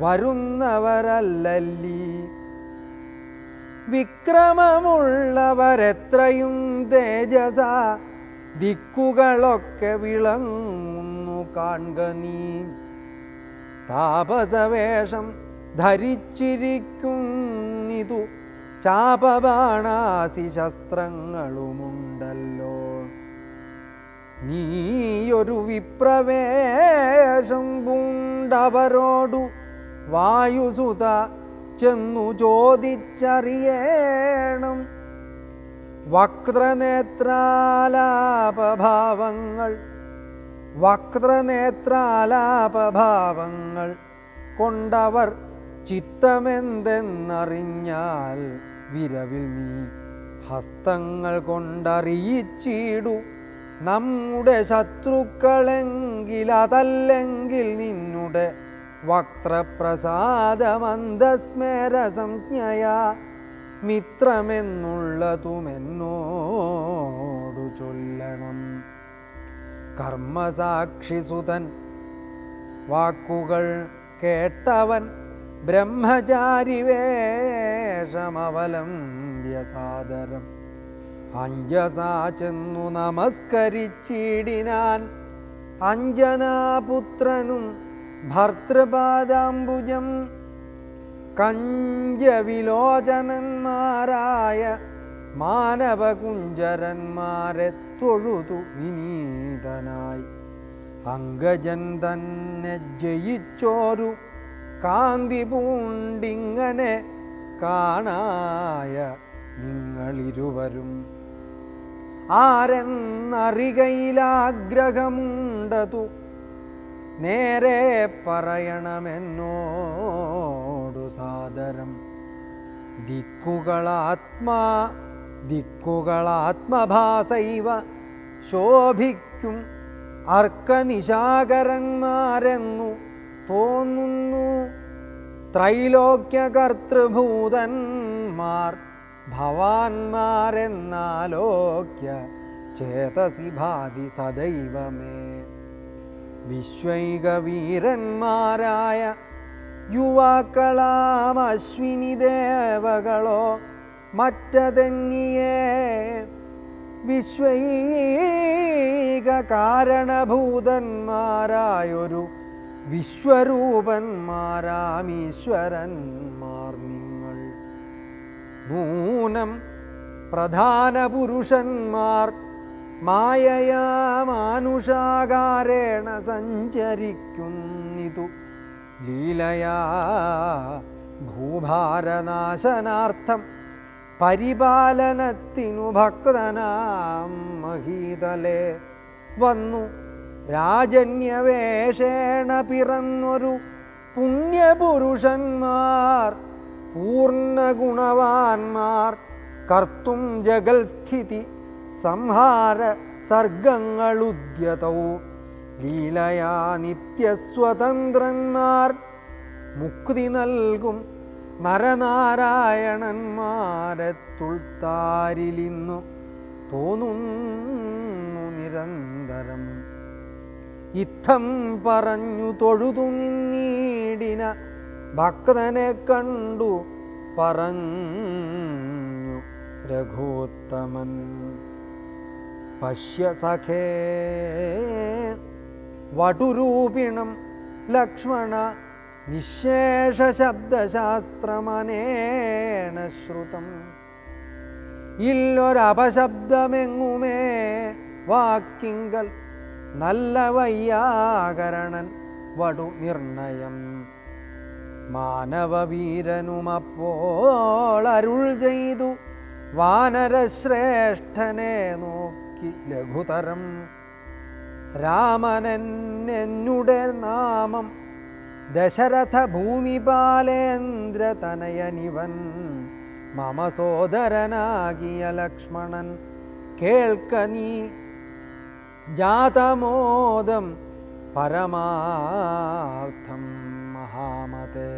വരുന്നവരല്ലല്ലീ. വിക്രമമുള്ളവരെത്രയും തേജസ ദിക്കുകളൊക്കെ വിളങ്ങുന്നു കാൺക നീ. താപസവേഷം ധരിച്ചിരിക്കുന്നിതു ചാപബാണാസി ശസ്ത്രങ്ങളുമുണ്ടല്ലോ. നീയൊരു വിപ്രവേശം പൂണ്ടവരോടു വായുസുത ചെന്നു ചോദിച്ചറിയണം. വക്രനേത്രാലാപഭാവങ്ങൾ കൊണ്ടവർ ചിത്തമെന്തെന്നറിഞ്ഞാൽ വിരവിൽ നീ ഹസ്തങ്ങൾ കൊണ്ടറിയിച്ചിടു. നമ്മുടെ ശത്രുക്കളെങ്കിൽ അതല്ലെങ്കിൽ നിന്നുടെ വക്രപ്രസാദമന്ദസ്മേരസംജ്ഞയാ മിത്രമെന്നുള്ളതുമെന്നോടു ചൊല്ലണം. കർമ്മസാക്ഷിസുതൻ വാക്കുകൾ കേട്ടവൻ ബ്രഹ്മചാരിവേഷമവലംബ്യ സാദരം അഞ്ജസാ ചെന്നു നമസ്കരിച്ചിടിനാൻ. അഞ്ജനാപുത്രനും ഭർതൃപാദാംബുജം കഞ്ചവിലോചനന്മാരായ മാനവകുഞ്ചരന്മാരെ തൊഴുതു വിനീതനായി. അംഗജൻ തന്നെ ജയിച്ചോരു കാന്തി പൂണ്ടിങ്ങനെ കാണായ നിങ്ങളിരുവരും ആരെന്നറികയിലാഗ്രഹമുണ്ടതു നേരെ പറയണമെന്നോടു സാദരം. ദിക്കുകളാത്മഭാസൈവ ശോഭിക്കും അർക്കനിശാകരന്മാരെന്നു തോന്നുന്നു. ത്രൈലോക്യകർത്തൃഭൂതന്മാർ ഭവാന്മാരെന്നാലോക്യ ചേതസി ഭാതി സദൈവമേ. വിശ്വൈകവീരന്മാരായ യുവാക്കളാം അശ്വിനി ദേവകളോ മറ്റതെന്നിയേ വിശ്വൈക കാരണഭൂതന്മാരായൊരു വിശ്വരൂപന്മാരാമീശ്വരന്മാർ നിങ്ങൾ. നൂനം പ്രധാന പുരുഷന്മാർ മായയാ മാനുഷാകാരേണ സഞ്ചരിക്കുന്നിതു ലീലയാ ഭൂഭാരനാശനാർത്ഥം പരിപാലനത്തിനു ഭക്തനാം മഹീതലേ വന്നു. രാജന്യവേഷേണ പിറന്നൊരു പുണ്യപുരുഷന്മാർ പൂർണ്ണഗുണവാന്മാർ കർത്തും ജഗൽസ്ഥിതി സംഹാര സർഗങ്ങളുദ്യതൗ ലീലയാ നിത്യസ്വതന്ത്രന്മാർ മുക്തി നൽകും നരനാരായണന്മാരെ തുൾത്താരിലിന്നു തോന്നുന്നു നിരന്തരം. ഇത്തം പറഞ്ഞു തൊഴുതു നിന്നീടിന ഭക്തനെ കണ്ടു പറഞ്ഞു രഘുത്തമൻ. പശ്യ സഖേ വടുരൂപിണം ലക്ഷ്മണ നിശേഷശബ്ദശാസ്ത്രമനേന ശ്രുതം. ഇല്ലൊരപശബ്ദമെങ്ങുമേ വാക്കിങ്കൽ നല്ല വയ്യാകരണൻ വടു നിർണയം. മാനവവീരനുമപ്പോൾ അരുൾ ചെയ്തു വാനരശ്രേഷ്ഠനെ നോക്കി ലഘുതരം. രാമനെന്നുടെ നാമം ദശരഥ ഭൂമിപാലേന്ദ്രതനയനിവൻ മമ സോദരനാകിയ ലക്ഷ്മണൻ കേൾക്ക നീ ജാതമോദം പരമാർത്ഥം മഹാമതേ.